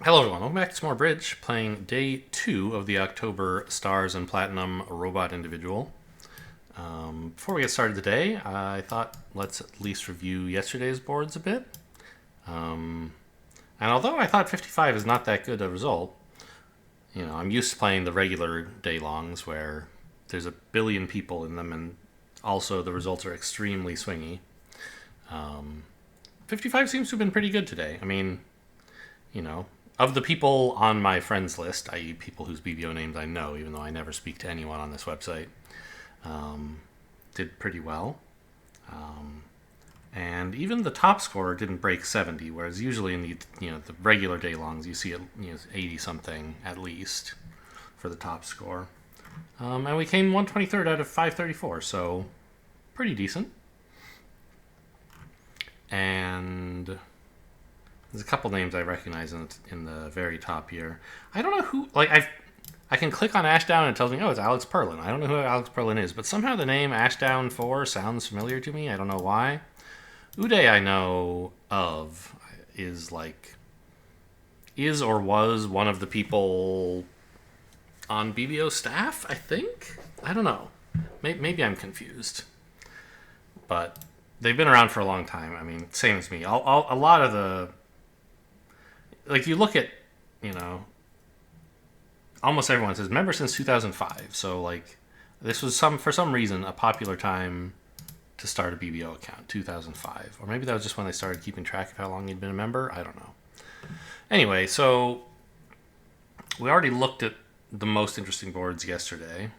Hello everyone, welcome back to some more Bridge, playing day 2 of the October Stars and Platinum Robot Individual. Before we get started today, I thought let's at least review yesterday's boards a bit. And although I thought 55 is not that good a result, I'm used to playing the regular day longs where there's a billion people in them and also the results are extremely swingy. 55 seems to have been pretty good today. Of the people on my friends list, i.e. people whose BBO names I know, even though I never speak to anyone on this website, did pretty well. And even the top scorer didn't break 70, whereas usually in the regular day longs you see it 80 something at least for the top score. And we came 123rd out of 534, so pretty decent. And there's a couple names I recognize in the very top here. I don't know who. I can click on Ashdown and it tells me, oh, it's Alex Perlin. I don't know who Alex Perlin is, but somehow the name Ashdown 4 sounds familiar to me. I don't know why. Uday I know of is or was one of the people on BBO staff, I think? I don't know. Maybe I'm confused. But they've been around for a long time. I mean, same as me. A lot of the... you look at, almost everyone says member since 2005. So, this was for some reason, a popular time to start a BBO account, 2005. Or maybe that was just when they started keeping track of how long you'd been a member. I don't know. Anyway, so we already looked at the most interesting boards yesterday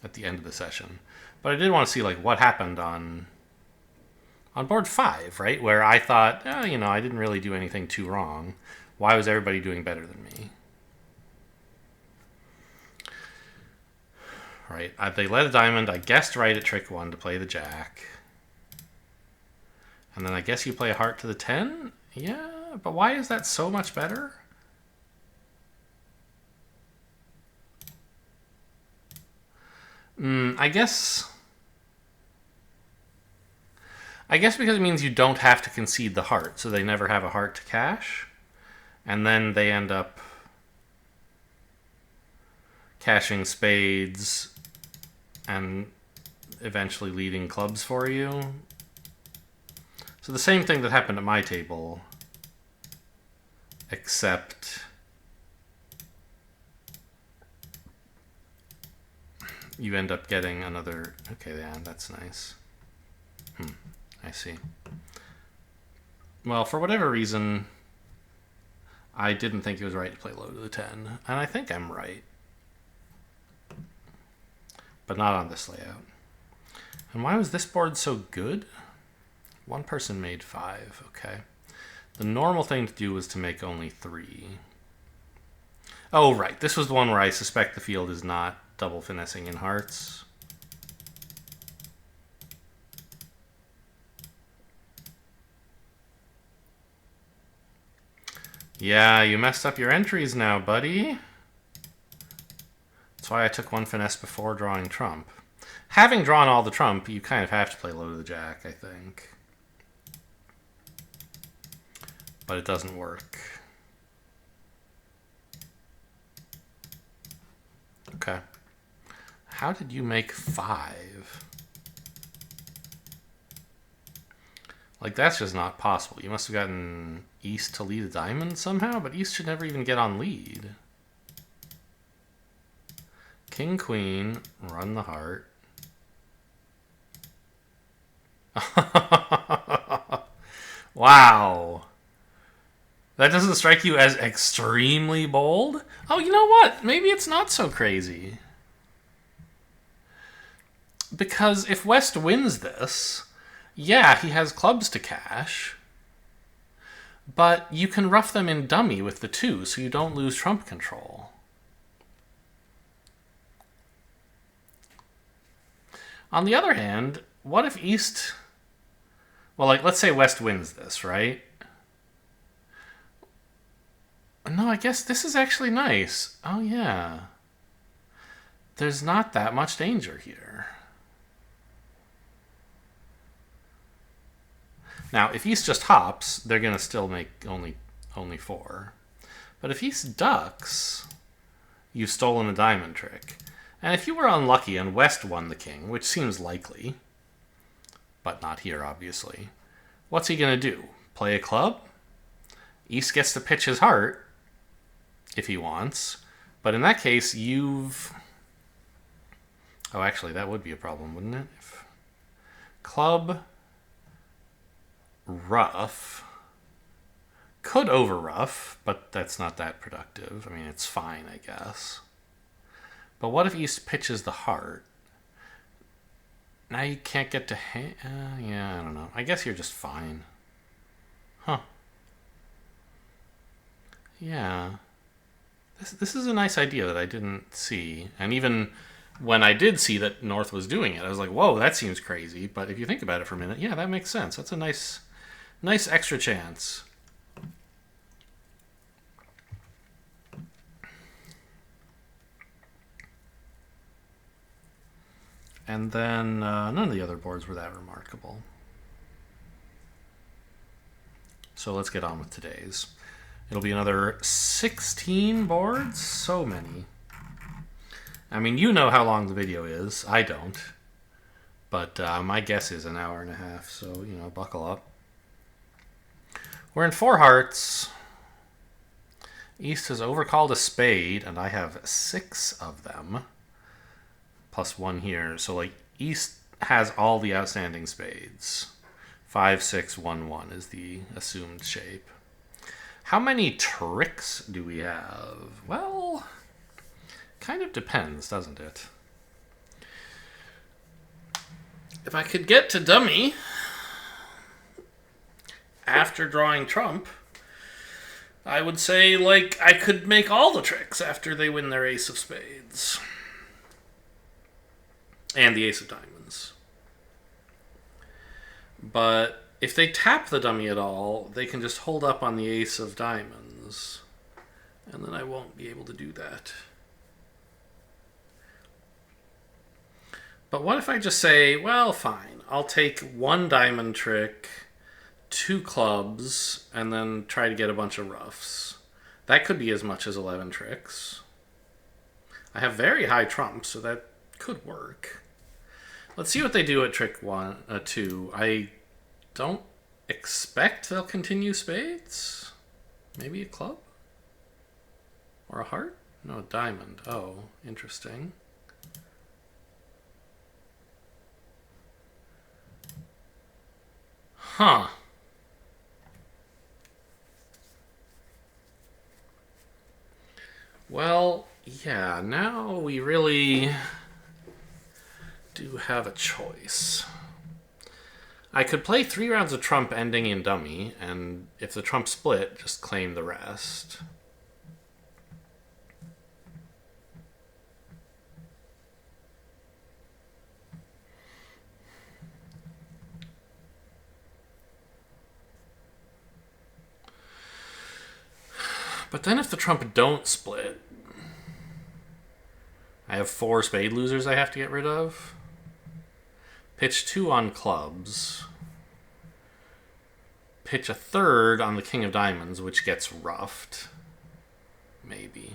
at the end of the session. But I did want to see, what happened on board 5, right? Where I thought, I didn't really do anything too wrong. Why was everybody doing better than me? Right, they led a diamond. I guessed right at trick 1 to play the jack. And then I guess you play a heart to the 10? Yeah, but why is that so much better? I guess because it means you don't have to concede the heart, so they never have a heart to cash. And then they end up cashing spades and eventually leading clubs for you. So the same thing that happened at my table, except you end up getting another... Okay, yeah, that's nice. I see. Well, for whatever reason, I didn't think it was right to play low to the 10. And I think I'm right. But not on this layout. And why was this board so good? One person made 5. Okay. The normal thing to do was to make only 3. Oh, right. This was the one where I suspect the field is not double finessing in hearts. Yeah, you messed up your entries now, buddy. That's why I took one finesse before drawing trump. Having drawn all the trump, you kind of have to play low to the jack, I think. But it doesn't work. Okay. How did you make 5? That's just not possible. You must have gotten East to lead a diamond somehow, but East should never even get on lead. King, Queen, run the heart. Wow. That doesn't strike you as extremely bold? Oh, you know what? Maybe it's not so crazy. Because if West wins this... Yeah, he has clubs to cash, but you can rough them in dummy with the 2, so you don't lose trump control. On the other hand, what if East... Well, let's say West wins this, right? No, I guess this is actually nice. Oh, yeah. There's not that much danger here. Now, if East just hops, they're going to still make only 4. But if East ducks, you've stolen a diamond trick. And if you were unlucky and West won the king, which seems likely, but not here, obviously, what's he going to do? Play a club? East gets to pitch his heart, if he wants. But in that case, you've... Oh, actually, that would be a problem, wouldn't it? If... Club... Rough... Could over rough, but that's not that productive. I mean, it's fine, I guess. But what if East pitches the heart? Now you can't get to... yeah, I don't know. I guess you're just fine. Huh. Yeah. This is a nice idea that I didn't see. And even when I did see that North was doing it, I was like, whoa, that seems crazy. But if you think about it for a minute, yeah, that makes sense. That's a nice extra chance. And then none of the other boards were that remarkable. So let's get on with today's. It'll be another 16 boards. So many. I mean, you know how long the video is. I don't. But my guess is an hour and a half. So, you know, buckle up. We're in 4 hearts. East has overcalled a spade, and I have 6 of them. Plus 1 here. So, like, East has all the outstanding spades. 5, 6, 1, 1 is the assumed shape. How many tricks do we have? Well, kind of depends, doesn't it? If I could get to dummy after drawing trump, I would say, like, I could make all the tricks after they win their ace of spades. And the ace of diamonds. But if they tap the dummy at all, they can just hold up on the ace of diamonds. And then I won't be able to do that. But what if I just say, well, fine, I'll take 1 diamond trick, 2 clubs, and then try to get a bunch of roughs. That could be as much as 11 tricks. I have very high trumps, so that could work. Let's see what they do at trick 2. I don't expect they'll continue spades. Maybe a club? Or a heart? No, a diamond. Oh, interesting. Huh. Well, yeah, now we really do have a choice. I could play 3 rounds of trump ending in dummy, and if the trump split, just claim the rest. But then if the trump don't split, I have 4 spade losers I have to get rid of. Pitch 2 on clubs. Pitch a 3rd on the king of diamonds, which gets roughed. Maybe.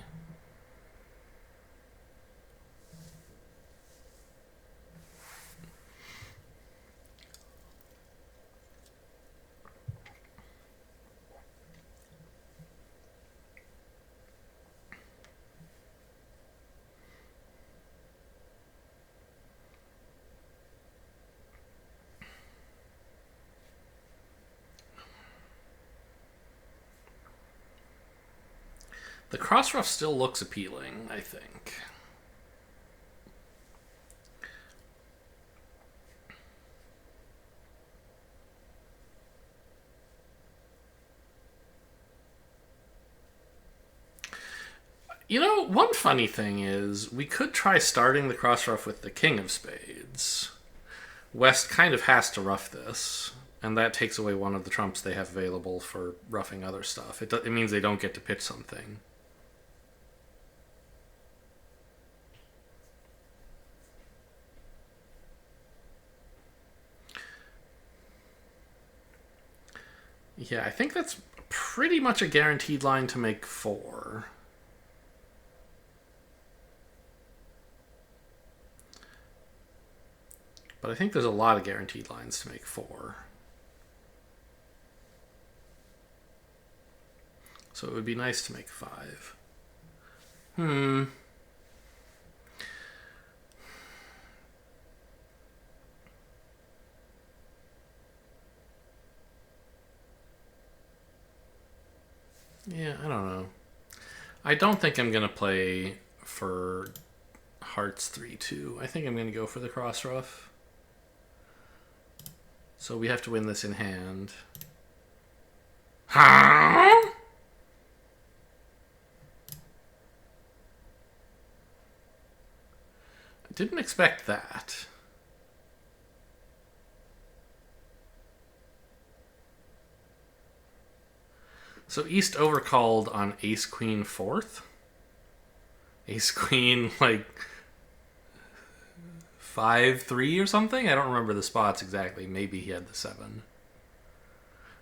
The cross ruff still looks appealing, I think. You know, one funny thing is we could try starting the cross ruff with the king of spades. West kind of has to ruff this, and that takes away one of the trumps they have available for roughing other stuff. It means they don't get to pitch something. Yeah, I think that's pretty much a guaranteed line to make 4. But I think there's a lot of guaranteed lines to make 4. So it would be nice to make 5. Yeah, I don't know. I don't think I'm going to play for Hearts 3-2. I think I'm going to go for the cross ruff. So we have to win this in hand. Huh? I didn't expect that. So East overcalled on Ace Queen 4th. Ace Queen like 5-3 or something. I don't remember the spots exactly. Maybe he had the 7.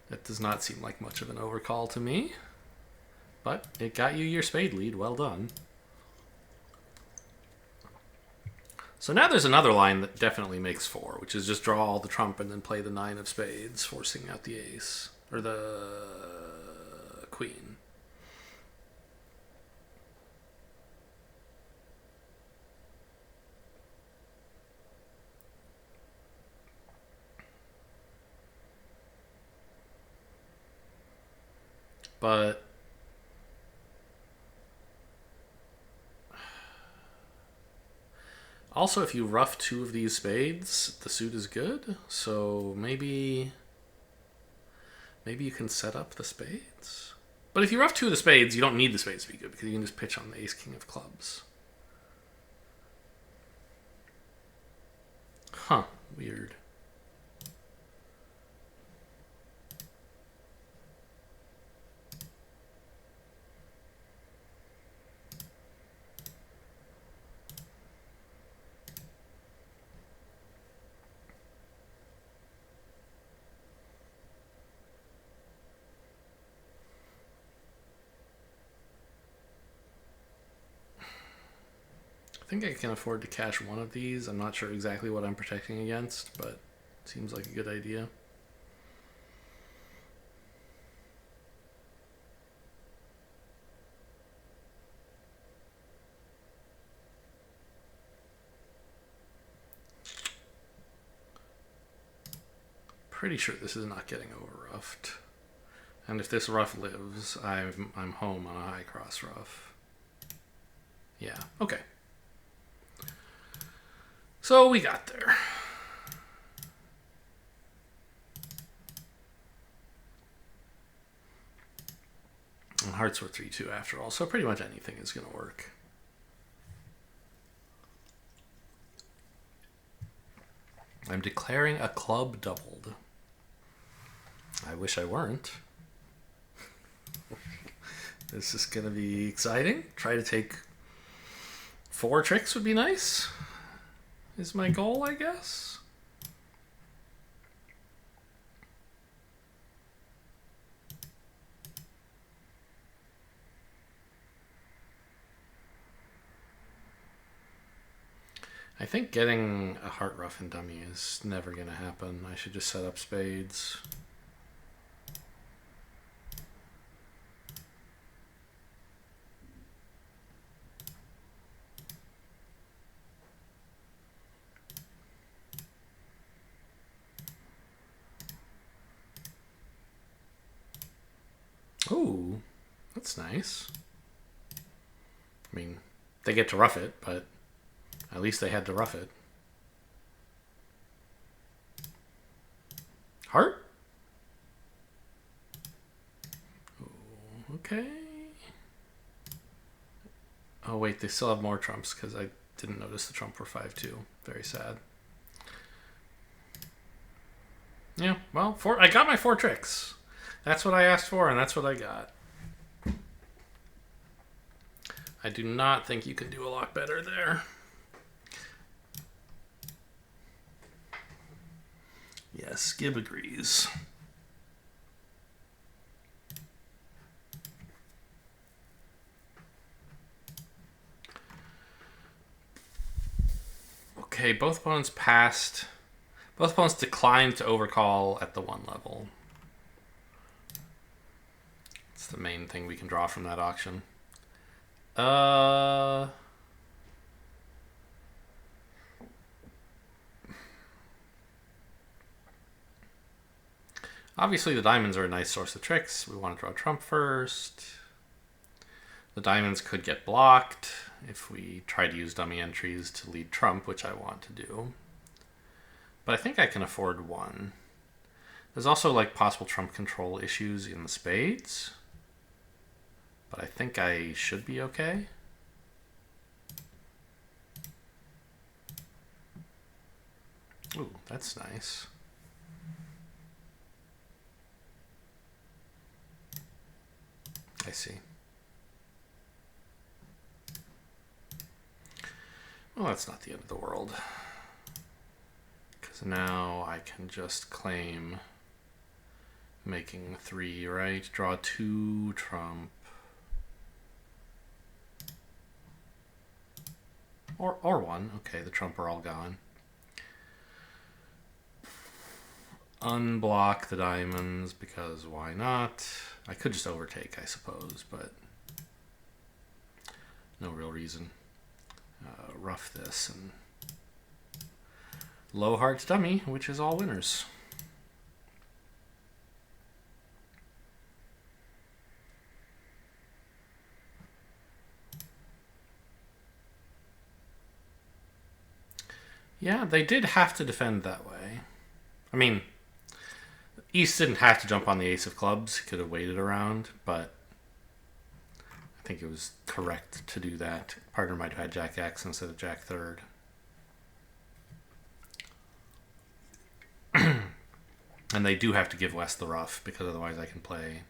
That does not seem like much of an overcall to me. But it got you your spade lead. Well done. So now there's another line that definitely makes 4, which is just draw all the trump and then play the 9 of spades, forcing out the ace. Or the queen. But also, if you rough 2 of these spades, the suit is good. So maybe you can set up the spades. But if you rough 2 of the spades, you don't need the spades to be good because you can just pitch on the ace king of clubs. Huh, weird. I think I can afford to cash one of these. I'm not sure exactly what I'm protecting against, but it seems like a good idea. Pretty sure this is not getting over roughed. And if this rough lives, I'm home on a high cross rough. Yeah, okay. So we got there. And hearts were 3-2 after all, so pretty much anything is going to work. I'm declaring a club doubled. I wish I weren't. This is going to be exciting. Try to take 4 tricks would be nice. Is my goal, I guess. I think getting a heart rough and dummy is never going to happen. I should just set up spades. Oh, that's nice. I mean, they get to rough it, but at least they had to rough it. Heart? Ooh, okay. Oh, wait, they still have more trumps because I didn't notice the trump were 5-2. Very sad. Yeah, well, I got my 4 tricks. That's what I asked for, and that's what I got. I do not think you can do a lot better there. Yes, Gib agrees. Okay, both opponents passed. Both opponents declined to overcall at the 1 level. It's the main thing we can draw from that auction. Obviously, the diamonds are a nice source of tricks. We want to draw trump first. The diamonds could get blocked if we try to use dummy entries to lead trump, which I want to do. But I think I can afford 1. There's also like possible trump control issues in the spades. But I think I should be okay. Ooh, that's nice. I see. Well, that's not the end of the world. Because now I can just claim making 3, right? Draw 2 trump. Or 1. Okay, the trump are all gone. Unblock the diamonds, because why not? I could just overtake, I suppose, but no real reason. Rough this and low hearts dummy, which is all winners. Yeah, they did have to defend that way. I mean, East didn't have to jump on the ace of clubs. He could have waited around, but I think it was correct to do that. Partner might have had Jack X instead of Jack third. And they do have to give West the ruff, because otherwise I can play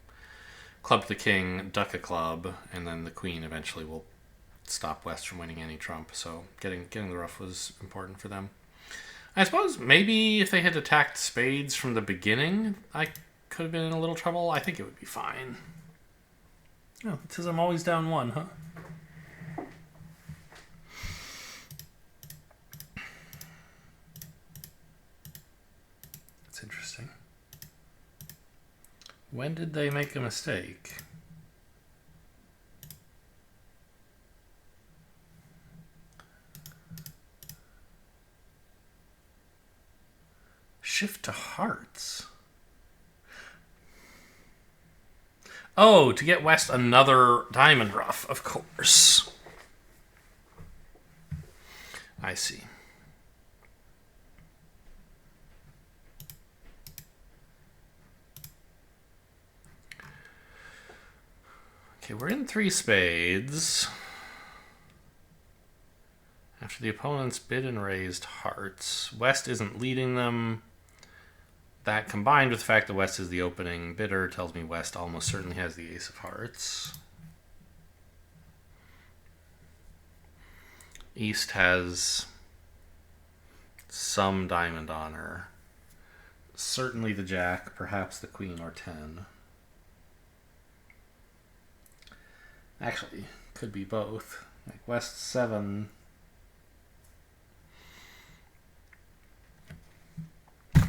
club to king, duck a club, and then the queen eventually will stop West from winning any trump. So getting the ruff was important for them. I suppose maybe if they had attacked spades from the beginning, I could have been in a little trouble. I think it would be fine. Oh, it says I'm always down 1, huh? That's interesting. When did they make a mistake? Shift to hearts. Oh, to get West another diamond ruff, of course. I see. Okay, we're in 3 spades. After the opponent's bid and raised hearts. West isn't leading them. That combined with the fact that West is the opening bidder tells me West almost certainly has the ace of hearts. East has some diamond on her. Certainly the jack, perhaps the queen or 10. Actually, could be both. Like West 7.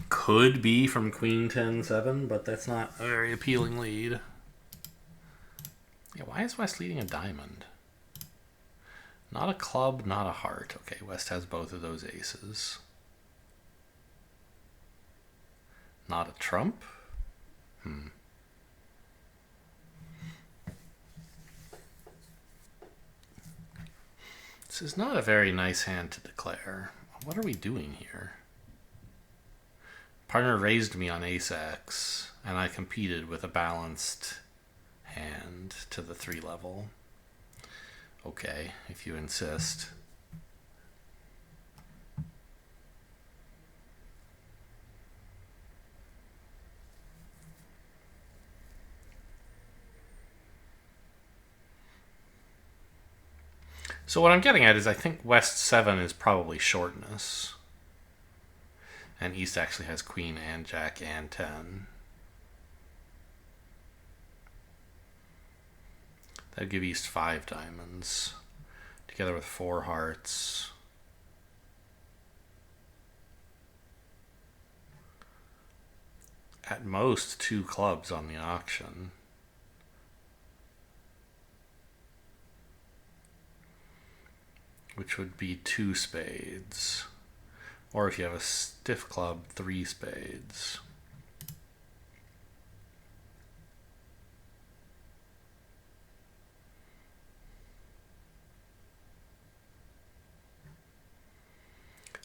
Could be from queen 10-7, but that's not a very appealing lead. Yeah, why is West leading a diamond? Not a club, not a heart. Okay, West has both of those aces. Not a trump? This is not a very nice hand to declare. What are we doing here? Partner raised me on ace X, and I competed with a balanced hand to the 3 level. Okay, if you insist. So what I'm getting at is I think West 7 is probably shortness. And East actually has queen and jack and 10. That would give East 5 diamonds. Together with 4 hearts. at most 2 clubs on the auction. Which would be 2 spades. Or if you have a stiff club, 3 spades.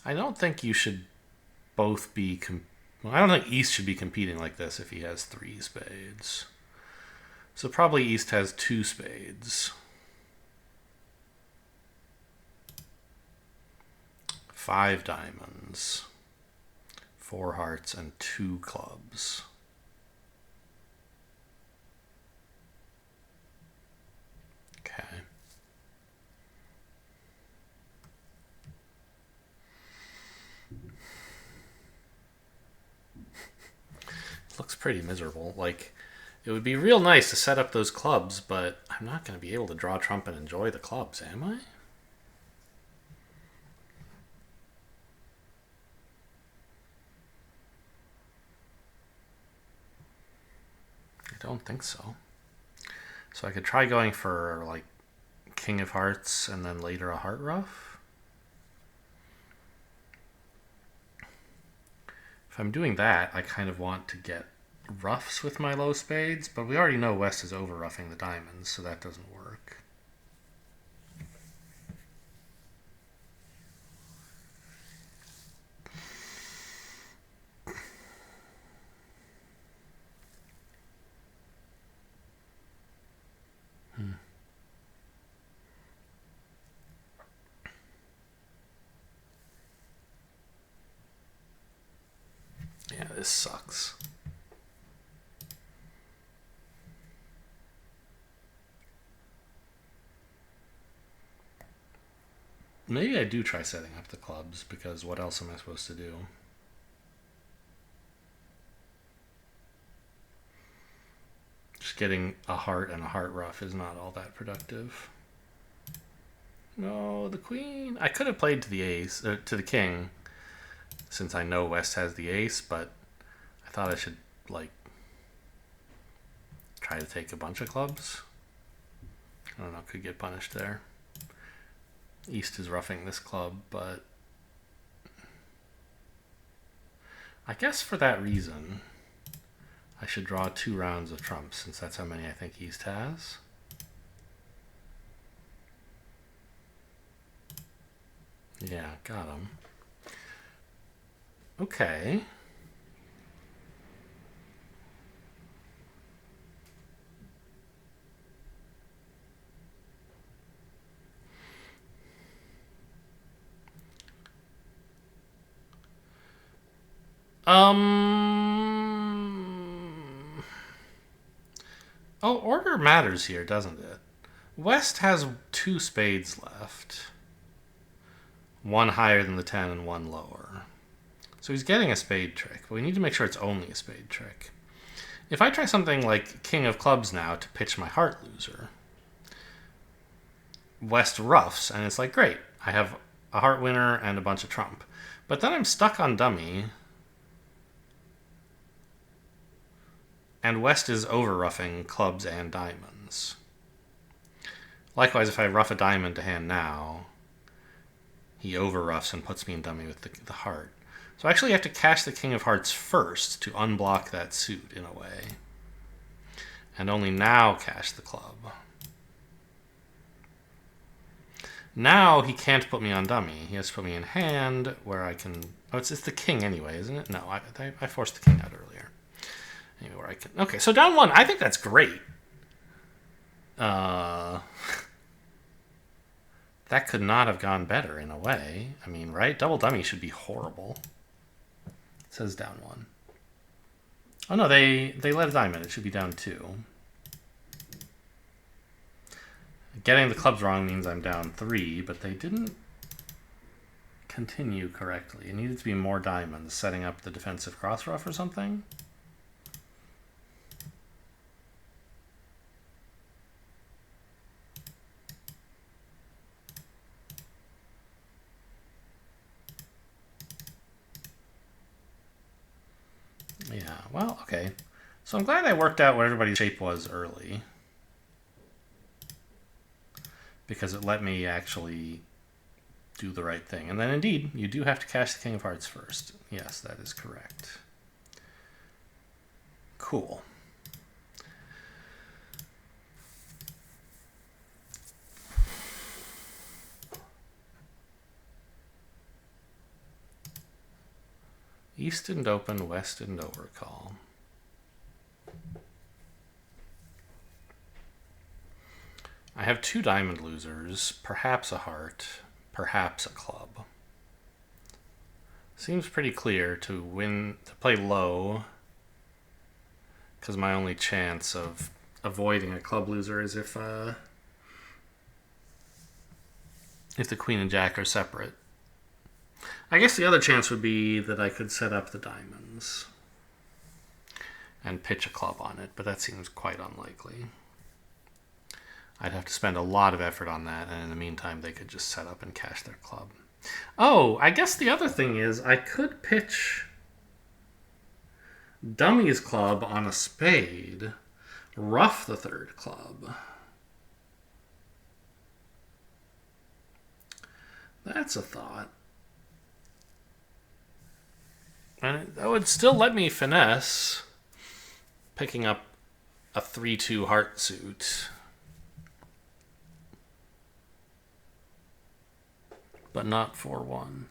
I don't think you should both be... I don't think East should be competing like this if he has 3 spades. So probably East has 2 spades. 5 diamonds. 4 hearts and 2 clubs. Okay. Looks pretty miserable. Like, it would be real nice to set up those clubs, but I'm not going to be able to draw trump and enjoy the clubs, am I? I don't think so. So I could try going for, like, King of Hearts and then later a Heart Ruff. If I'm doing that, I kind of want to get ruffs with my low spades, but we already know West is over ruffing the diamonds, so that doesn't work. Yeah, this sucks. Maybe I do try setting up the clubs, because what else am I supposed to do? Just getting a heart and a heart ruff is not all that productive. No, the queen. I could have played to the ace, to the king, since I know West has the ace, but I thought I should, like, try to take a bunch of clubs. I don't know, could get punished there. East is roughing this club, but I guess for that reason, I should draw 2 rounds of trumps, since that's how many I think East has. Yeah, got him. Okay. Oh, order matters here, doesn't it? West has 2 spades left. 1 higher than the 10 and 1 lower. So he's getting a spade trick, but we need to make sure it's only a spade trick. If I try something like King of Clubs now to pitch my heart loser, West ruffs, and it's like, great, I have a heart winner and a bunch of trump. But then I'm stuck on dummy, and West is over ruffing clubs and diamonds. Likewise, if I ruff a diamond to hand now, he over ruffs and puts me in dummy with the heart. So I actually have to cash the King of Hearts first to unblock that suit in a way. And only now cash the club. Now he can't put me on dummy. He has to put me in hand where I can... Oh, it's the king anyway, isn't it? No, I forced the king out earlier. Anyway, where I can... Okay, so down 1. I think that's great. That could not have gone better in a way. I mean, right? Double dummy should be horrible. It says down 1. Oh no, they let a diamond. It should be down 2. Getting the clubs wrong means I'm down 3, but they didn't continue correctly. It needed to be more diamonds, setting up the defensive cross ruff or something. Yeah. well, okay. So I'm glad I worked out what everybody's shape was early. Because it let me actually do the right thing. And then indeed, you do have to cash the King of Hearts first. Yes, that is correct. Cool. East and open, west and overcall. I have 2 diamond losers, perhaps a heart, perhaps a club. Seems pretty clear to play low, because my only chance of avoiding a club loser is if the queen and jack are separate. I guess the other chance would be that I could set up the diamonds and pitch a club on it, but that seems quite unlikely. I'd have to spend a lot of effort on that, and in the meantime, they could just set up and cash their club. Oh, I guess the other thing is I could pitch dummy's club on a spade, ruff the third club. That's a thought. And that would still let me finesse picking up a 3-2 heart suit. But not 4-1.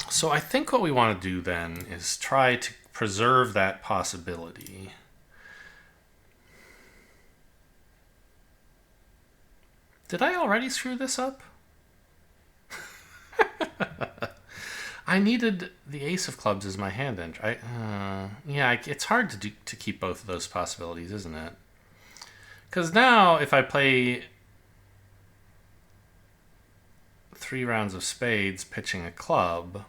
So I think what we want to do then is try to preserve that possibility. Did I already screw this up? I needed the ace of clubs as my hand entry. Yeah, it's hard to keep both of those possibilities, isn't it? Because now, if I play 3 rounds of spades pitching a club,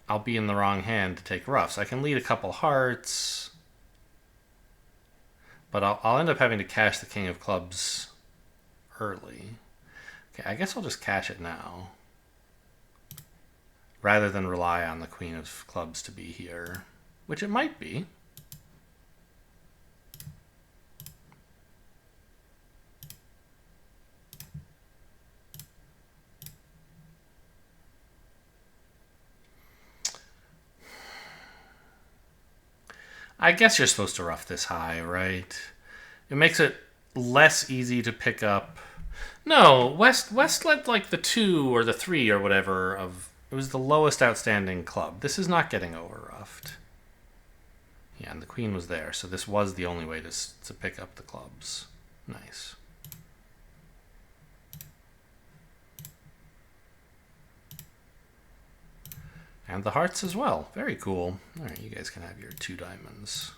I'll be in the wrong hand to take ruffs. I can lead a couple hearts, but I'll end up having to cash the king of clubs early. Okay, I guess I'll just cash it now, rather than rely on the queen of clubs to be here, which it might be. I guess you're supposed to ruff this high, right? It makes it less easy to pick up. No, West led like the 2 or the 3 or whatever of. It was the lowest outstanding club. This is not getting over-ruffed. Yeah, and the queen was there, so this was the only way to pick up the clubs. Nice. And the hearts as well. Very cool. All right, you guys can have your 2 diamonds.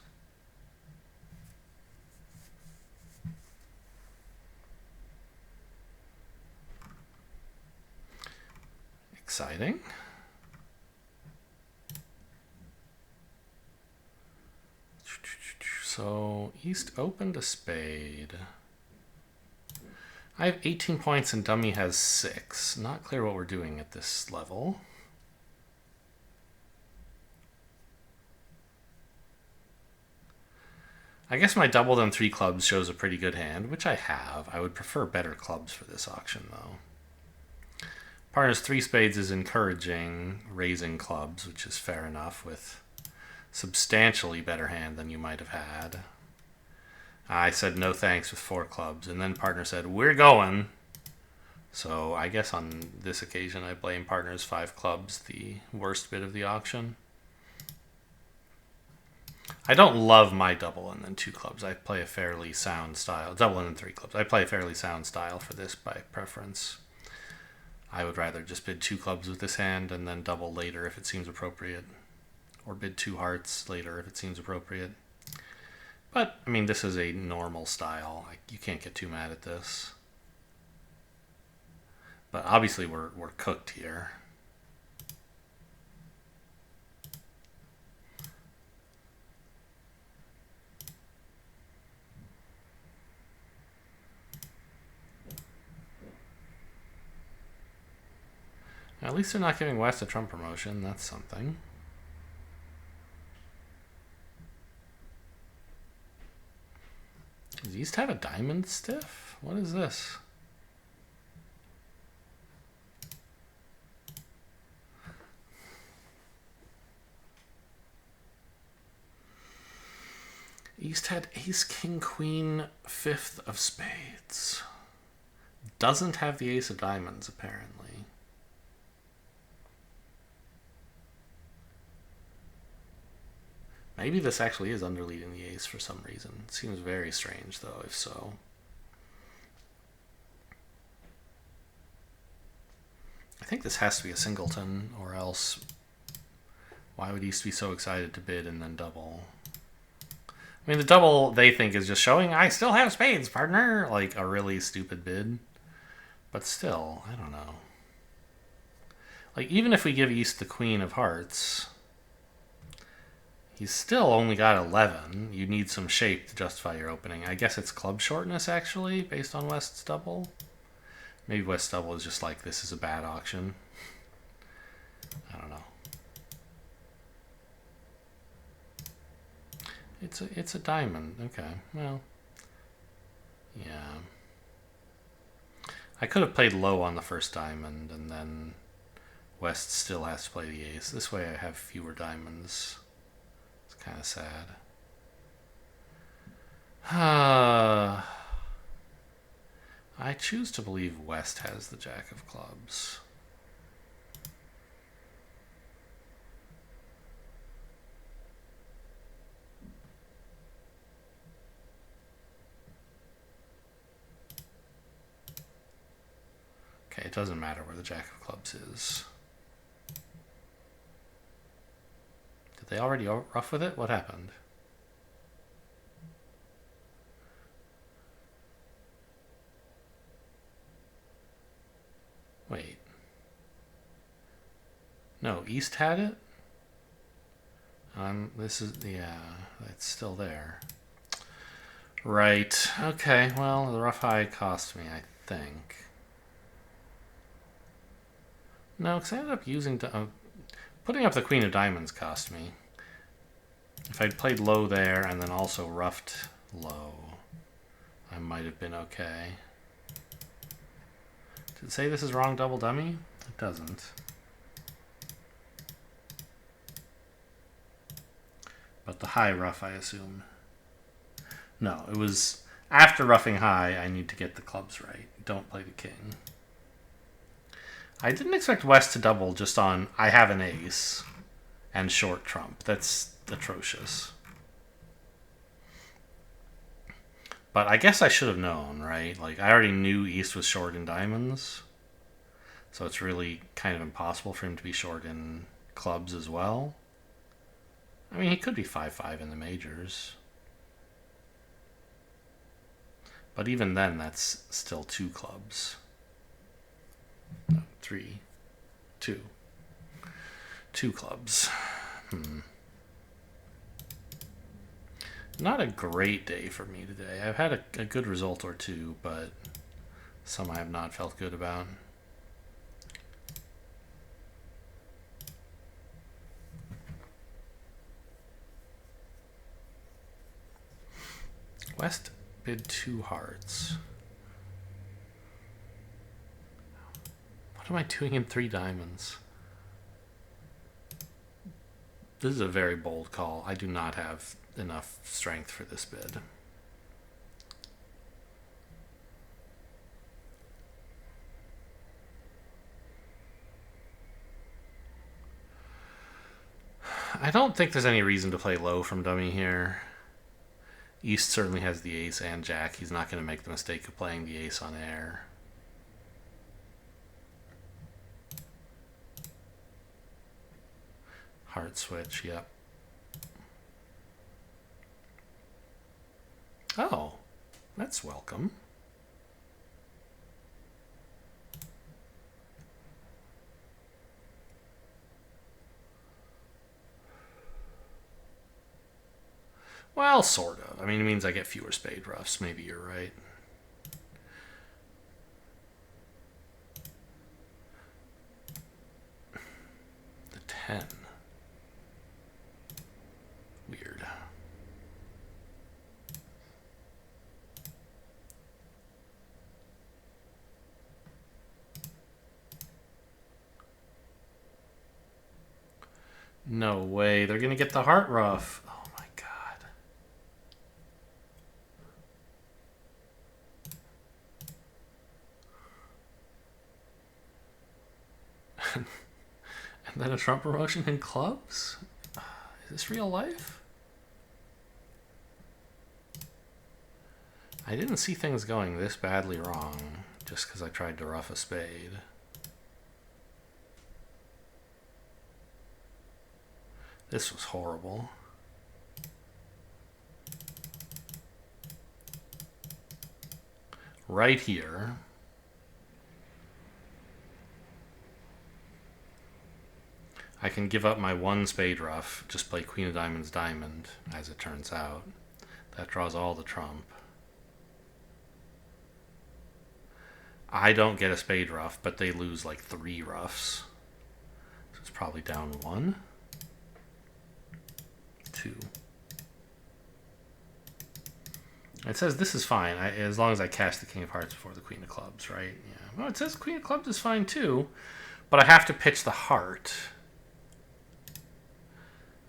Exciting. So, East opened a spade. I have 18 points and dummy has 6. Not clear what we're doing at this level. I guess my doubled and 3 clubs shows a pretty good hand, which I have. I would prefer better clubs for this auction, though. Partner's 3 spades is encouraging raising clubs, which is fair enough, with substantially better hand than you might have had. I said no thanks with 4 clubs, and then partner said, we're going. So I guess on this occasion I blame partner's 5 clubs, the worst bit of the auction. I don't love my double and then 2 clubs. I play a fairly sound style. Double and then 3 clubs. I play a fairly sound style for this by preference. I would rather just bid 2 clubs with this hand and then double later if it seems appropriate. Or bid 2 hearts later if it seems appropriate. But, I mean, this is a normal style. You can't get too mad at this. But obviously we're cooked here. At least they're not giving West a Trump promotion. That's something. Does East have a diamond stiff? What is this? East had ace, king, queen, fifth of spades. Doesn't have the ace of diamonds, apparently. Maybe this actually is underleading the ace for some reason. It seems very strange, though, if so. I think this has to be a singleton, or else why would East be so excited to bid and then double? I mean, the double, they think, is just showing, I still have spades, partner. Like, a really stupid bid. But still, I don't know. Like, even if we give East the queen of hearts, he's still only got 11. You need some shape to justify your opening. I guess it's club shortness, actually, based on West's double. Maybe West's double is just like, this is a bad auction. I don't know. It's a diamond. Okay, well, yeah. I could have played low on the first diamond, and then West still has to play the ace. This way I have fewer diamonds. It's kind of sad. I choose to believe West has the jack of clubs. Okay, it doesn't matter where the jack of clubs is. Did they already rough with it? What happened? Wait. No, East had it? This is, yeah, it's still there. Right. Okay, well, the rough high cost me, I think. No, because I ended up using... putting up the queen of diamonds cost me. If I'd played low there and then also roughed low, I might have been okay. Did it say this is wrong double dummy? It doesn't. But the high rough, I assume. No, it was after roughing high, I need to get the clubs right. Don't play the king. I didn't expect West to double just on, I have an ace and short trump. That's atrocious. But I guess I should have known, right? Like, I already knew East was short in diamonds. So it's really kind of impossible for him to be short in clubs as well. I mean, he could be 5-5 in the majors. But even then, that's still 2 clubs. No, 3, 2. 2 clubs. Not a great day for me today. I've had a good result or two, but some I have not felt good about. West bid 2 hearts. What am I doing in 3 diamonds? This is a very bold call. I do not have enough strength for this bid. I don't think there's any reason to play low from dummy here. East certainly has the ace and jack. He's not going to make the mistake of playing the ace on air. Heart switch, yep. Oh, that's welcome. Well, sort of. I mean, it means I get fewer spade roughs. Maybe you're right. No way. They're going to get the heart ruff. Oh my god. And then a Trump promotion in clubs? Is this real life? I didn't see things going this badly wrong just because I tried to ruff a spade. This was horrible. Right here. I can give up my one spade ruff, just play Queen of Diamonds diamond, as it turns out. That draws all the trump. I don't get a spade ruff, but they lose like 3 ruffs. So it's probably down 1. 2. It says this is fine, as long as I cash the King of Hearts before the Queen of Clubs, right? Yeah. Well, it says Queen of Clubs is fine too, but I have to pitch the heart.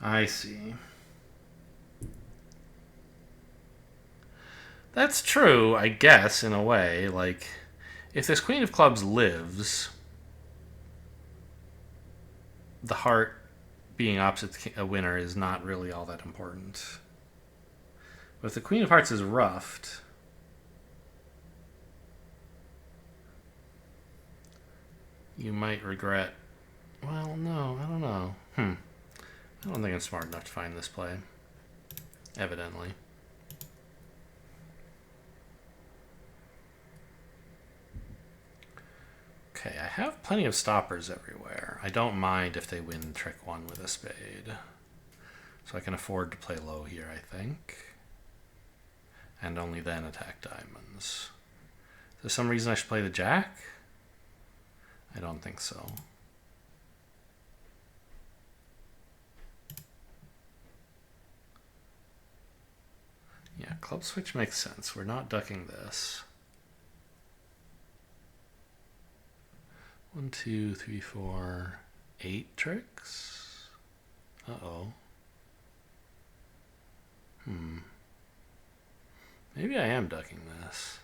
I see. That's true, I guess, in a way. Like, if this Queen of Clubs lives, the heart being opposite a winner is not really all that important. But if the Queen of Hearts is ruffed, you might regret... Well, no, I don't know. I don't think I'm smart enough to find this play. Evidently. Okay, I have plenty of stoppers everywhere. I don't mind if they win trick 1 with a spade. So I can afford to play low here, I think. And only then attack diamonds. Is there some reason I should play the jack? I don't think so. Yeah, club switch makes sense. We're not ducking this. 1, 2, 3, 4, 8 tricks? Uh-oh. Maybe I am ducking this.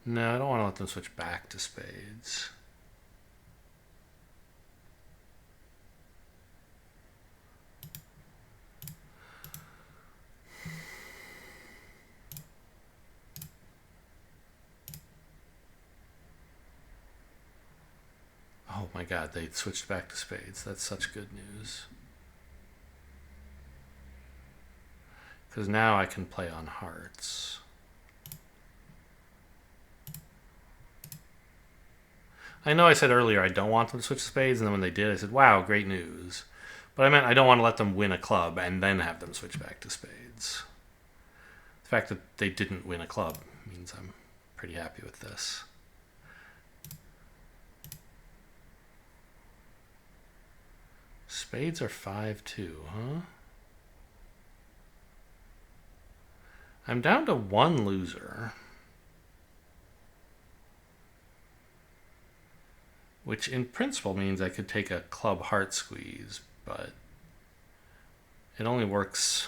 No, I don't want to let them switch back to spades. Oh my god, they switched back to spades. That's such good news. Because now I can play on hearts. I know I said earlier I don't want them to switch to spades, and then when they did, I said, wow, great news. But I meant I don't want to let them win a club and then have them switch back to spades. The fact that they didn't win a club means I'm pretty happy with this. Spades are 5-2, huh? I'm down to 1 loser. Which in principle means I could take a club heart squeeze, but it only works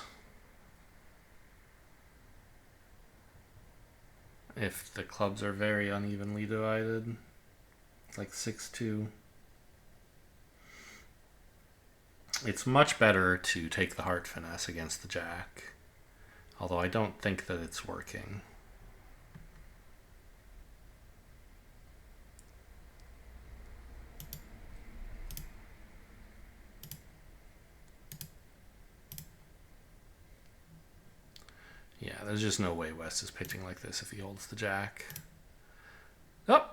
if the clubs are very unevenly divided. It's like 6-2. It's much better to take the heart finesse against the jack, although I don't think that it's working. Yeah, there's just no way West is pitching like this if he holds the jack. Oh!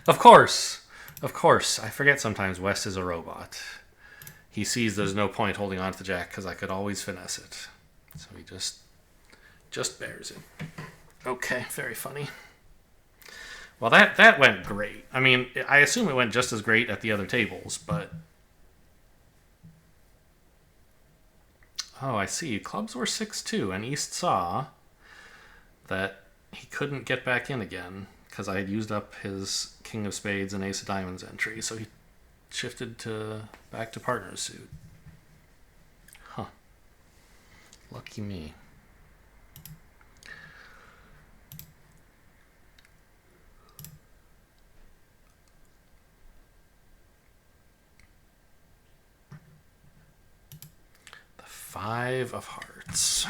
Of course! Of course. I forget sometimes West is a robot. He sees there's no point holding on to the jack because I could always finesse it. So he just bears it. Okay, very funny. Well, that went great. I mean, I assume it went just as great at the other tables, but... Oh, I see. Clubs were 6-2, and East saw that he couldn't get back in again because I had used up his King of Spades and Ace of Diamonds entry, so he shifted to back to partner suit. Huh. Lucky me. The 5 of Hearts.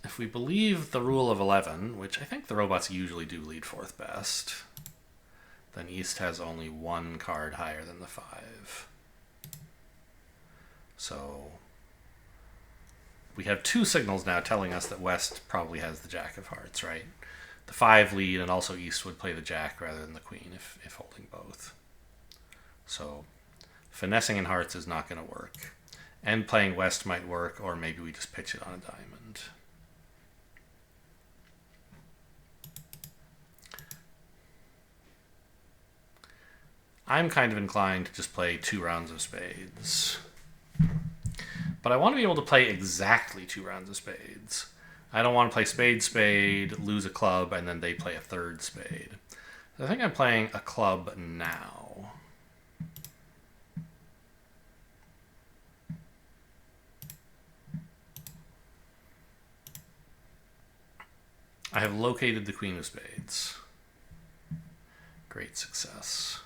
If we believe the rule of 11, which I think the robots usually do lead 4th best, then East has only 1 card higher than the 5. So we have 2 signals now telling us that West probably has the Jack of Hearts, right? The 5 lead, and also East would play the Jack rather than the Queen if holding both. So finessing in Hearts is not going to work. And playing West might work, or maybe we just pitch it on a diamond. I'm kind of inclined to just play 2 rounds of spades. But I want to be able to play exactly 2 rounds of spades. I don't want to play spade, spade, lose a club, and then they play a 3rd spade. I think I'm playing a club now. I have located the Queen of Spades. Great success.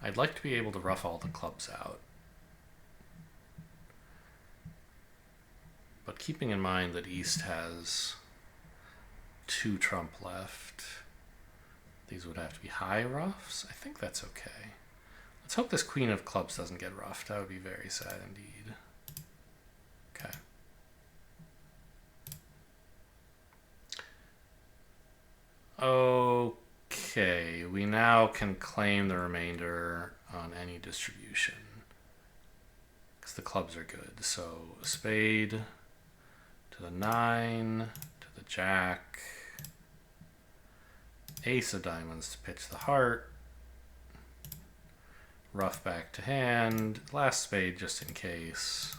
I'd like to be able to rough all the clubs out. But keeping in mind that East has 2 trump left, these would have to be high roughs. I think that's okay. Let's hope this Queen of Clubs doesn't get roughed. That would be very sad indeed. Okay. Okay, we now can claim the remainder on any distribution because the clubs are good. So spade to the 9, to the Jack, ace of diamonds to pitch the heart, rough back to hand, last spade just in case.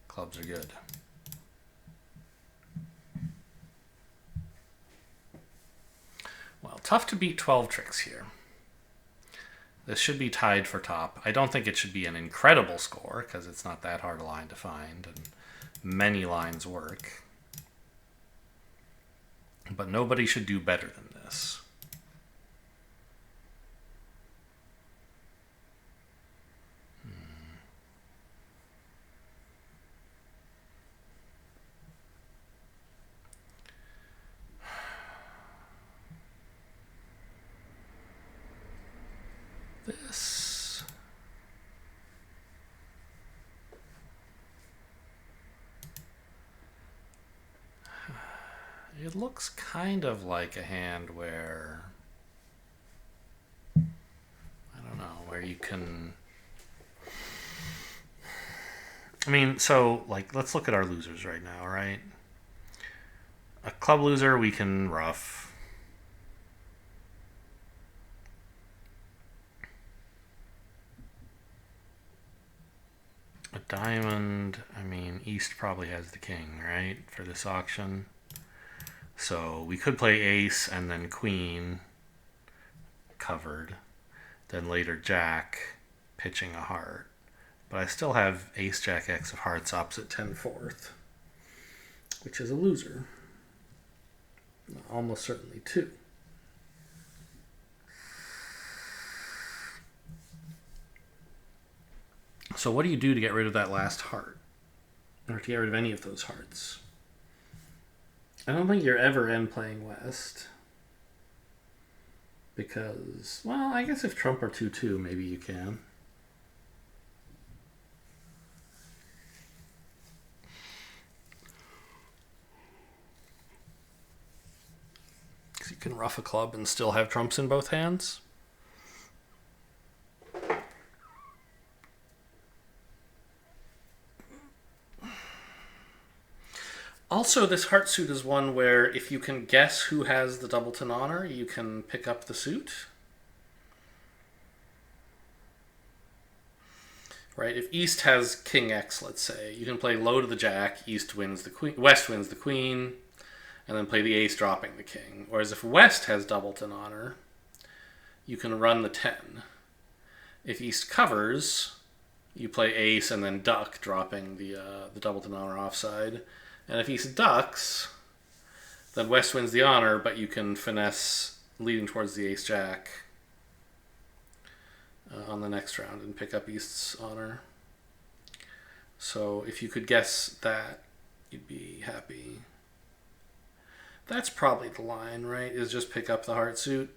Clubs are good. Well, tough to beat 12 tricks here. This should be tied for top. I don't think it should be an incredible score because it's not that hard a line to find and many lines work. But nobody should do better than this. This. It looks kind of like a hand where, I don't know, where you can, I mean, so like let's look at our losers right now, right? A club loser we can rough. A diamond, I mean, East probably has the king, right, for this auction. So we could play ace and then queen covered. Then later Jack pitching a heart. But I still have ace, Jack, X of hearts opposite 10/4, which is a loser. Almost certainly 2. So what do you do to get rid of that last heart? Or to get rid of any of those hearts? I don't think you're ever end playing West. Because, well, I guess if Trump are 2-2, maybe you can. Because you can rough a club and still have trumps in both hands. Also, this heart suit is one where if you can guess who has the doubleton honor, you can pick up the suit. Right? If East has King X, let's say, you can play low to the Jack, East wins the Queen, West wins the Queen, and then play the Ace dropping the King. Whereas if West has doubleton honor, you can run the 10. If East covers, you play Ace and then Duck, dropping the doubleton honor offside. And if East ducks, then West wins the honor, but you can finesse leading towards the Ace-Jack on the next round and pick up East's honor. So if you could guess that, you'd be happy. That's probably the line, right? Is just pick up the heart suit.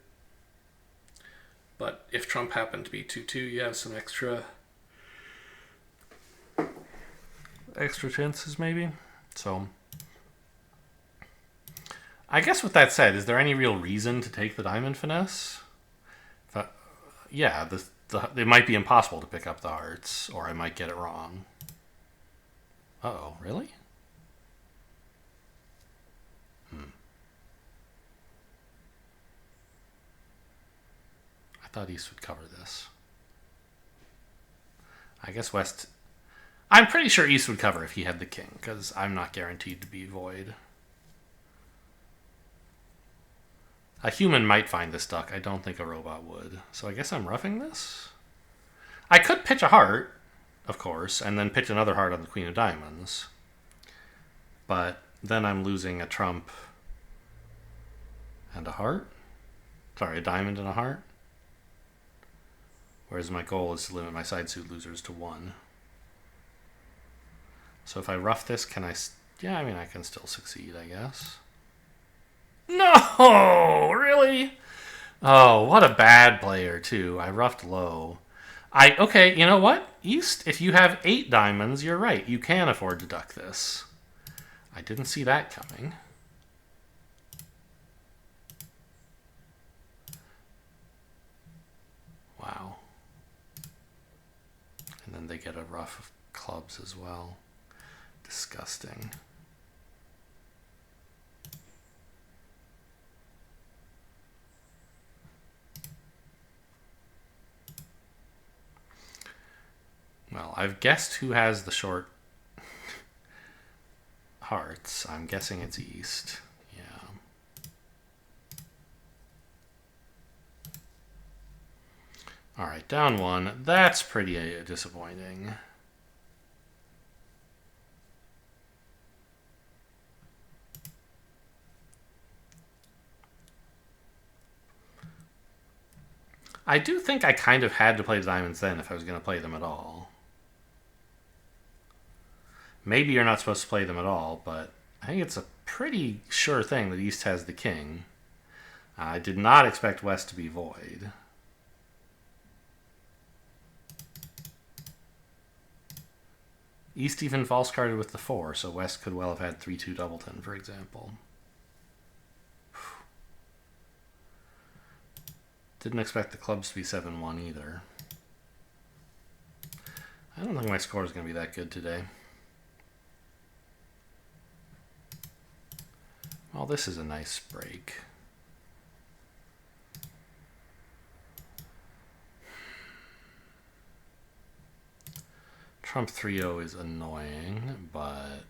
But if Trump happened to be 2-2, you have some extra chances maybe. So I guess with that said, is there any real reason to take the diamond finesse? Yeah, it might be impossible to pick up the hearts, or I might get it wrong. Uh-oh, really? I thought East would cover this. I guess West... I'm pretty sure East would cover if he had the king, because I'm not guaranteed to be void. A human might find this duck. I don't think a robot would. So I guess I'm roughing this? I could pitch a heart, of course, and then pitch another heart on the Queen of Diamonds. But then I'm losing a trump and a heart. Sorry, a diamond and a heart. Whereas my goal is to limit my side suit losers to 1. So if I rough this, can I... Yeah, I mean, I can still succeed, I guess. No! Really? Oh, what a bad player, too. I roughed low. Okay, you know what? East, if you have 8 diamonds, you're right. You can afford to duck this. I didn't see that coming. Wow. And then they get a ruff of clubs as well. Disgusting. Well, I've guessed who has the short hearts. I'm guessing it's East. Yeah. All right, down 1. That's pretty disappointing. I do think I kind of had to play the diamonds then if I was going to play them at all. Maybe you're not supposed to play them at all, but I think it's a pretty sure thing that East has the king. I did not expect West to be void. East even false carded with the 4, so West could well have had 3-2 doubleton, for example. Didn't expect the clubs to be 7-1 either. I don't think my score is going to be that good today. Well, this is a nice break. Trump 3-0 is annoying, but...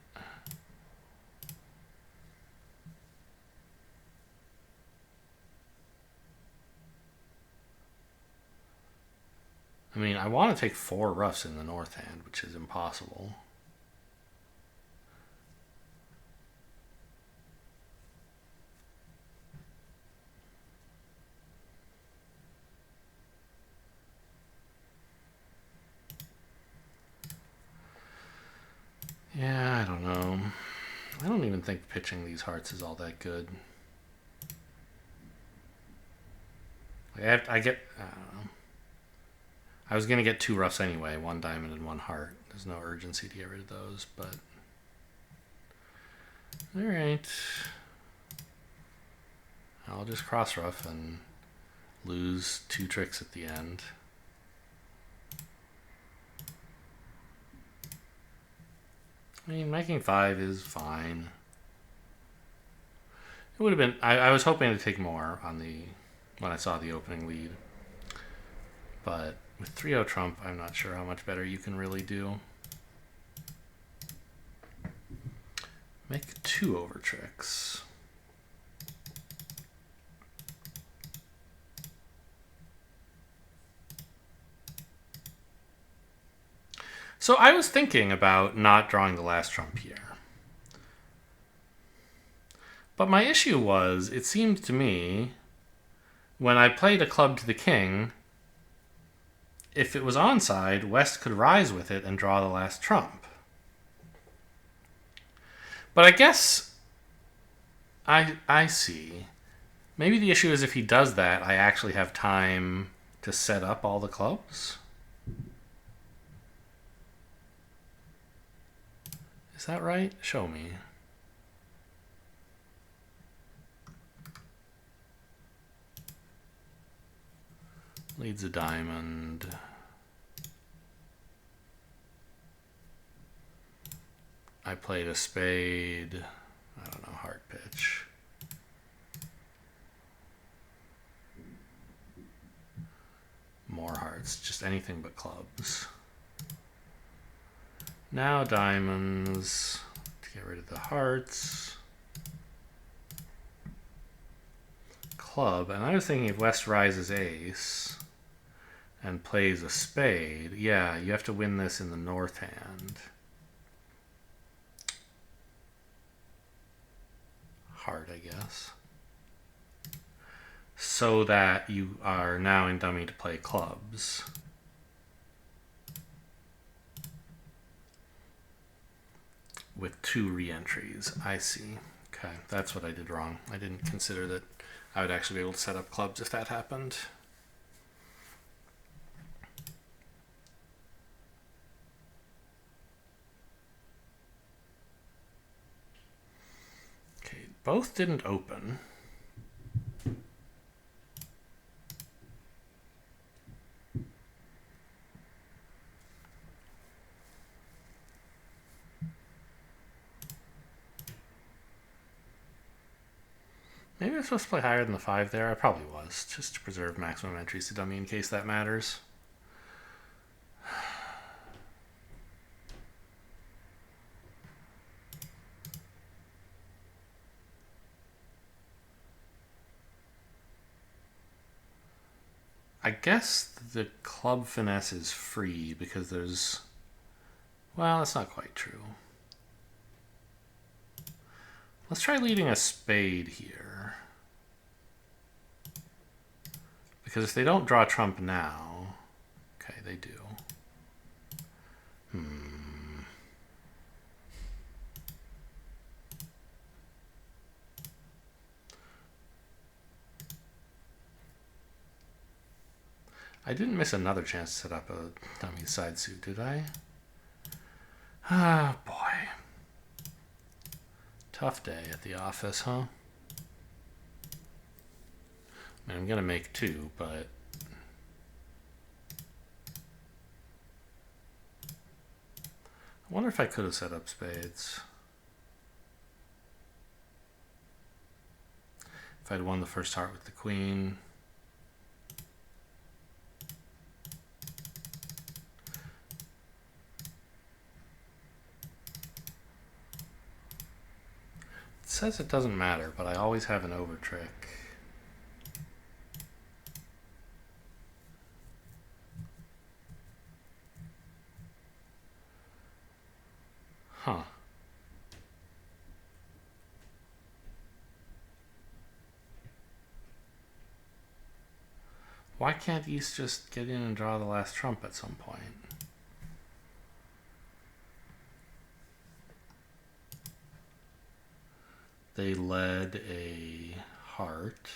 I mean, I want to take 4 roughs in the north hand, which is impossible. Yeah, I don't know. I don't even think pitching these hearts is all that good. I get... I don't know. I was going to get 2 roughs anyway, 1 diamond and 1 heart. There's no urgency to get rid of those, but... Alright. I'll just cross rough and lose 2 tricks at the end. I mean, making 5 is fine. It would have been. I was hoping to take more on the when I saw the opening lead, but with 3-0 trump, I'm not sure how much better you can really do. Make 2 over tricks. So I was thinking about not drawing the last trump here. But my issue was, it seemed to me, when I played a club to the king, if it was onside, West could rise with it and draw the last trump. But I guess I see. Maybe the issue is if he does that, I actually have time to set up all the clubs. Is that right? Show me. Leads a diamond. I played a spade. I don't know, heart pitch. More hearts, just anything but clubs. Now diamonds to get rid of the hearts. Club, and I was thinking if West rises ace and plays a spade, yeah, you have to win this in the north hand. Heart, I guess. So that you are now in dummy to play clubs. With 2 re-entries. I see. Okay, that's what I did wrong. I didn't consider that I would actually be able to set up clubs if that happened. Okay, both didn't open. Maybe I was supposed to play higher than the 5 there. I probably was, just to preserve maximum entries to dummy in case that matters. I guess the club finesse is free because there's... Well, that's not quite true. Let's try leading a spade here. Because if they don't draw trump now... Okay, they do. I didn't miss another chance to set up a dummy side suit, did I? Ah, boy. Tough day at the office, huh? I mean, I'm going to make 2, but... I wonder if I could have set up spades. If I'd won the first heart with the queen. It says it doesn't matter, but I always have an over trick. Huh. Why can't East just get in and draw the last trump at some point? They led a heart.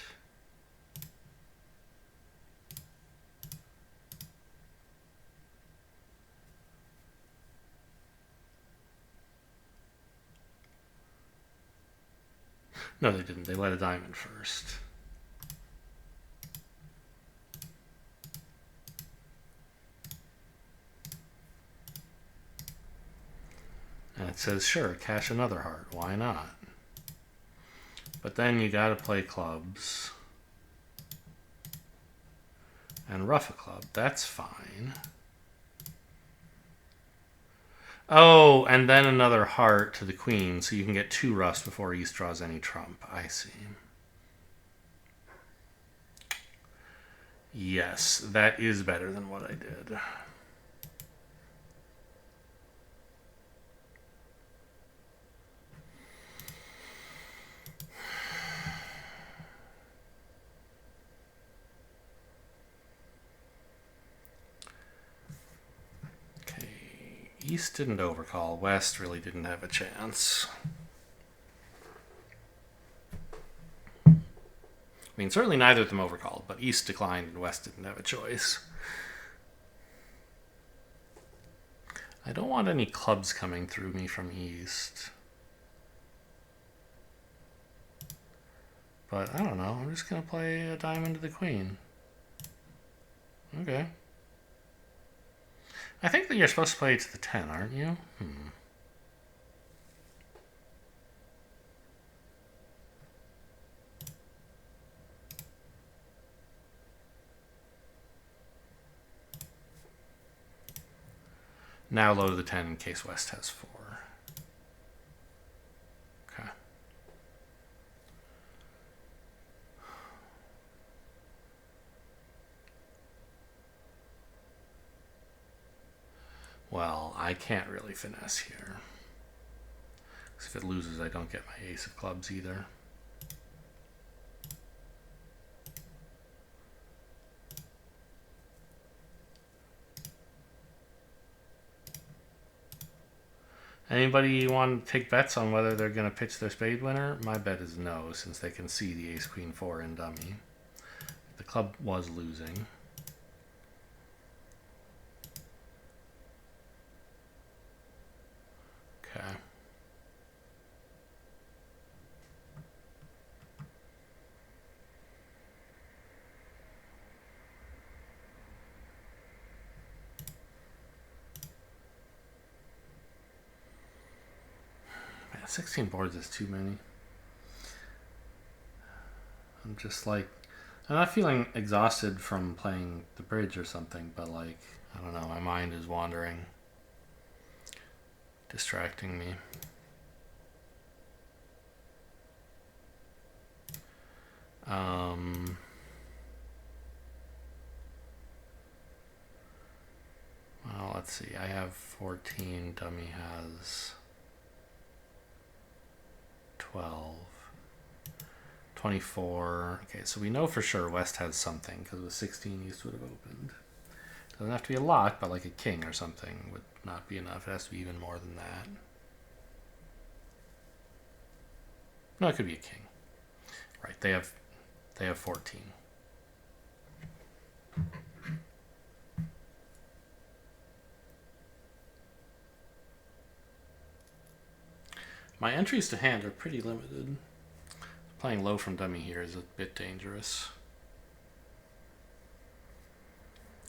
No, they didn't. They led a diamond first. And it says, sure, cash another heart. Why not? But then you gotta play clubs. And ruff a club. That's fine. Oh, and then another heart to the queen, so you can get 2 ruffs before East draws any trump. I see. Yes, that is better than what I did. Okay, East didn't overcall. West really didn't have a chance. I mean, certainly neither of them overcalled, but East declined and West didn't have a choice. I don't want any clubs coming through me from East. But I don't know. I'm just going to play a diamond to the queen. Okay. I think that you're supposed to play to the 10, aren't you? Now low to the 10 in case West has 4. Okay. Well, I can't really finesse here. Because if it loses, I don't get my ace of clubs either. Anybody want to take bets on whether they're going to pitch their spade winner? My bet is no, since they can see the ace queen 4 in dummy. The club was losing. Okay. Man, 16 boards is too many. I'm just like, I'm not feeling exhausted from playing the bridge or something, but like, I don't know, my mind is wandering, distracting me. Well, let's see. I have 14. Dummy has 12. 24. Okay, so we know for sure West has something, because with 16 East would have opened. Doesn't have to be a lot, but like a king or something would not be enough. It has to be even more than that. No, it could be a king. Right, they have 14. My entries to hand are pretty limited. Playing low from dummy here is a bit dangerous.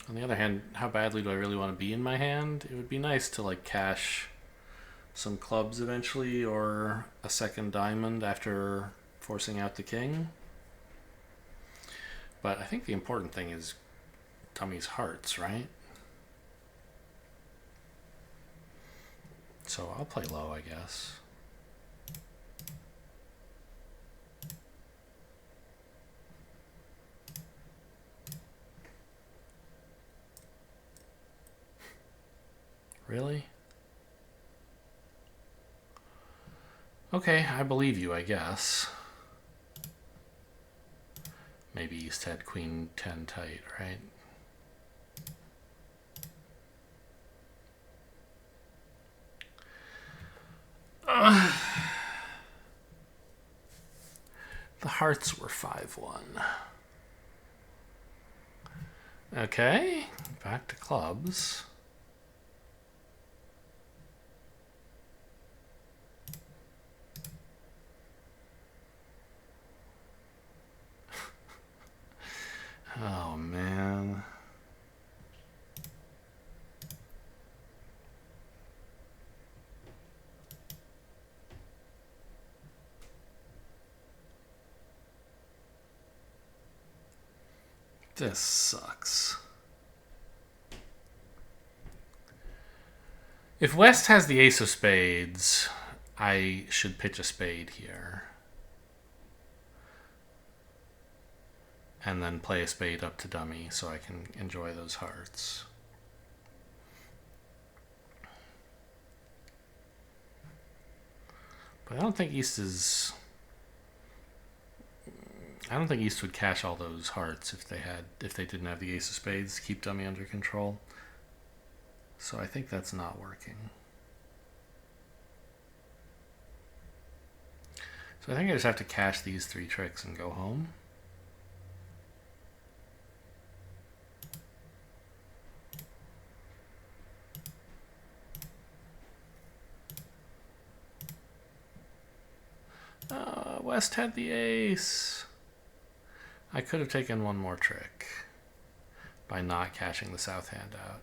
On the other hand, how badly do I really want to be in my hand? It would be nice to like cash some clubs eventually, or a second diamond after forcing out the king. But I think the important thing is dummy's hearts, right? So I'll play low, I guess. Really? Okay, I believe you, I guess. Maybe East had queen 10 tight, right? The hearts were 5-1. Okay, back to clubs. Oh, man. This sucks. If West has the ace of spades, I should pitch a spade here. And then play a spade up to dummy so I can enjoy those hearts. But I don't think East would cash all those hearts if they didn't have the ace of spades to keep dummy under control. So I think that's not working. So I think I just have to cash these 3 tricks and go home. West had the ace. I could have taken one more trick by not cashing the south hand out.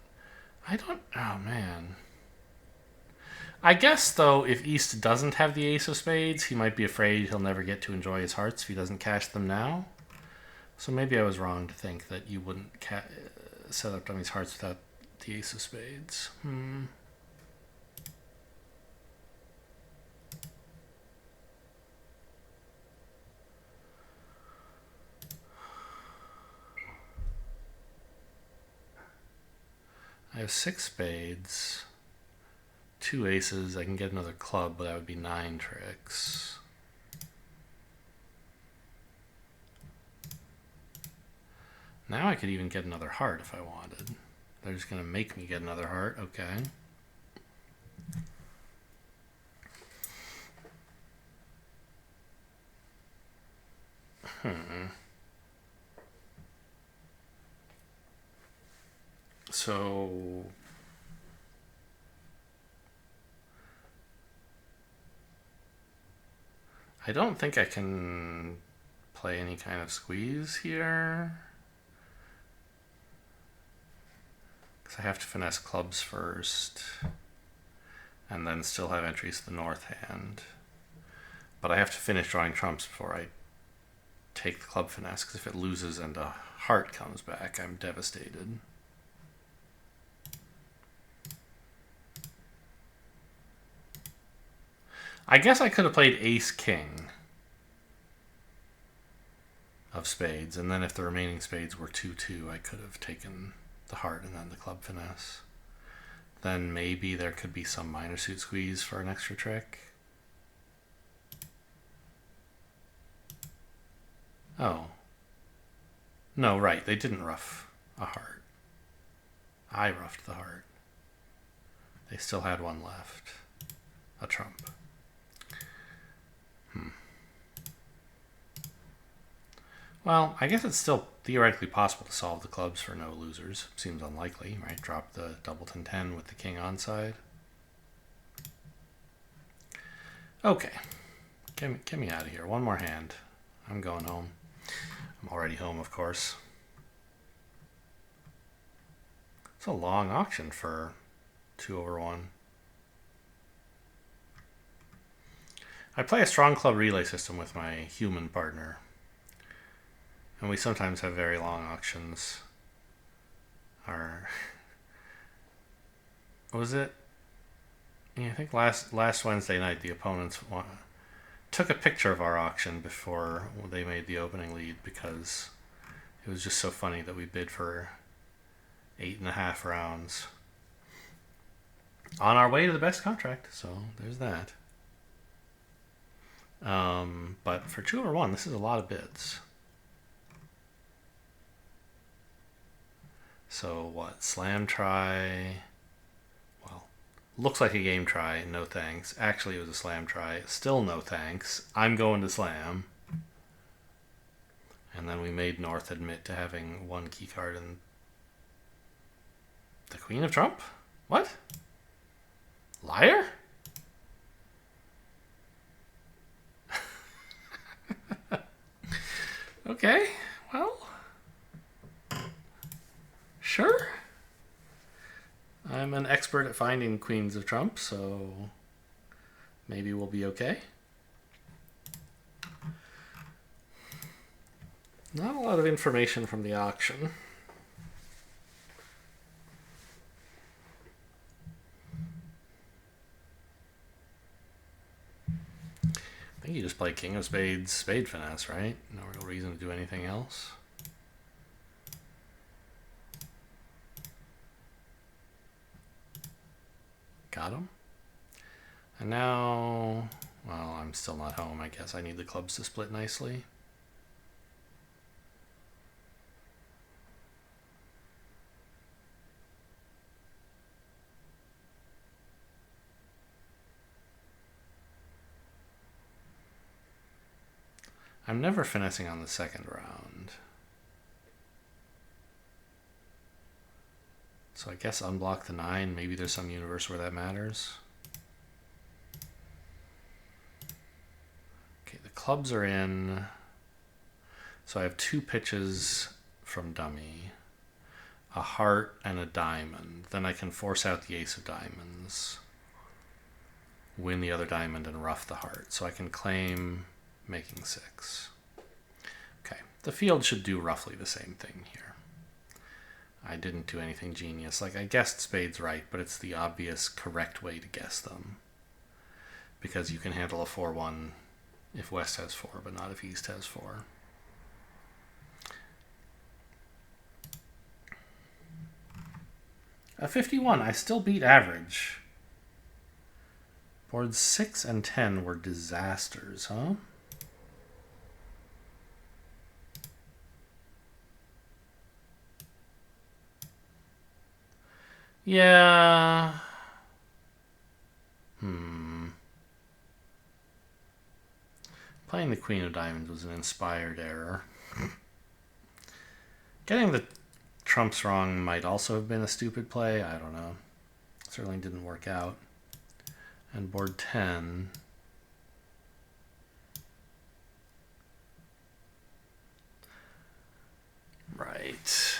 Oh man. I guess, though, if East doesn't have the ace of spades, he might be afraid he'll never get to enjoy his hearts if he doesn't cash them now. So maybe I was wrong to think that you wouldn't set up dummy's hearts without the ace of spades. I have 6 spades, 2 aces. I can get another club, but that would be 9 tricks. Now I could even get another heart if I wanted. They're just going to make me get another heart. Okay. So I don't think I can play any kind of squeeze here, because I have to finesse clubs first and then still have entries to the north hand. But I have to finish drawing trumps before I take the club finesse, because if it loses and a heart comes back, I'm devastated. I guess I could have played ace-king of spades, and then if the remaining spades were 2-2, I could have taken the heart and then the club finesse. Then maybe there could be some minor suit squeeze for an extra trick. Oh. No, right, they didn't rough a heart. I roughed the heart. They still had one left. A trump. Well, I guess it's still theoretically possible to solve the clubs for no losers. Seems unlikely, right? Drop the double 10-10 with the king onside. Okay. Get me out of here. One more hand. I'm going home. I'm already home, of course. It's a long auction for 2/1. I play a strong club relay system with my human partner. And we sometimes have very long auctions. What was it? Yeah, I think last Wednesday night the opponents took a picture of our auction before they made the opening lead, because it was just so funny that we bid for 8.5 rounds on our way to the best contract. So there's that. But for 2/1, this is a lot of bids. So what? Slam try. Well, looks like a game try. No thanks. Actually, it was a slam try. Still no thanks. I'm going to slam. And then we made North admit to having one key card in the Queen of Trump? What? Liar? Okay, well, sure. I'm an expert at finding Queens of Trump, so maybe we'll be okay. Not a lot of information from the auction. I think you just play King of Spades, Spade Finesse, right? No real reason to do anything else. Got him. And now, well, I'm still not home. I guess I need the clubs to split nicely. I'm never finessing on the second round. So I guess unblock the 9. Maybe there's some universe where that matters. Okay, the clubs are in. So I have 2 pitches from dummy. A heart and a diamond. Then I can force out the ace of diamonds. Win the other diamond and rough the heart. So I can claim making 6. Okay, the field should do roughly the same thing here. I didn't do anything genius. Like, I guessed spades right, but it's the obvious correct way to guess them. Because you can handle a 4-1 if West has 4, but not if East has 4. A 51, I still beat average. Boards 6 and 10 were disasters, huh? Yeah. Playing the Queen of Diamonds was an inspired error. Getting the trumps wrong might also have been a stupid play. I don't know. Certainly didn't work out. And board 10. Right.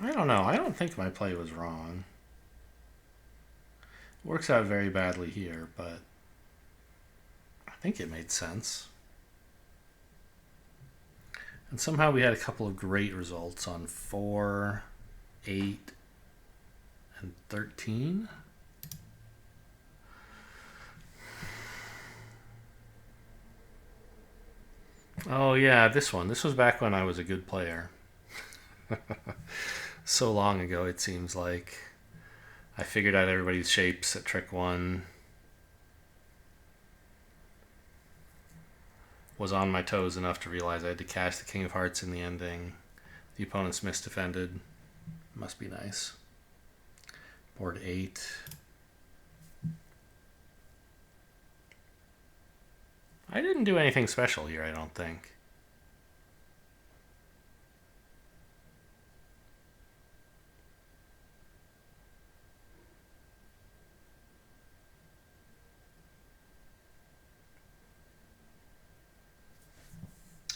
I don't know. I don't think my play was wrong. It works out very badly here, but I think it made sense. And somehow we had a couple of great results on 4, 8, and 13. Oh yeah, this one. This was back when I was a good player. So long ago, it seems like. I figured out everybody's shapes at trick 1. Was on my toes enough to realize I had to cash the King of Hearts in the ending. The opponent's misdefended. Must be nice. Board 8. I didn't do anything special here, I don't think.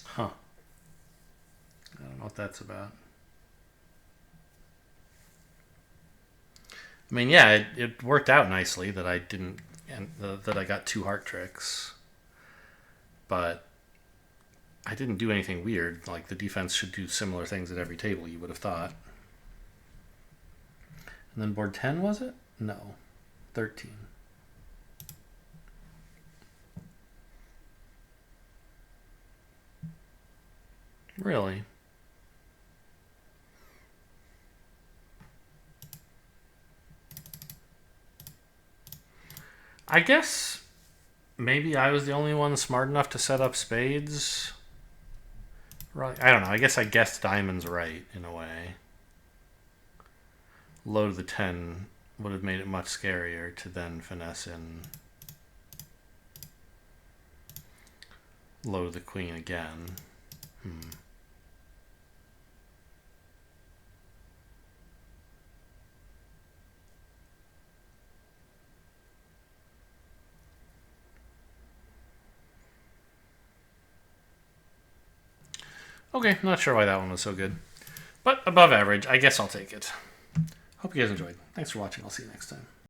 Huh. I don't know what that's about. I mean, yeah, it worked out nicely that I didn't, and that I got 2 heart tricks, but I didn't do anything weird. Like, the defense should do similar things at every table, you would have thought. And then board 10, was it? No, 13. Really? I guess maybe I was the only one smart enough to set up spades. Right. I don't know. I guess I guessed diamonds right in a way. Low to the 10 would have made it much scarier to then finesse in low to the queen again. Okay, not sure why that one was so good. But above average, I guess I'll take it. Hope you guys enjoyed. Thanks for watching. I'll see you next time.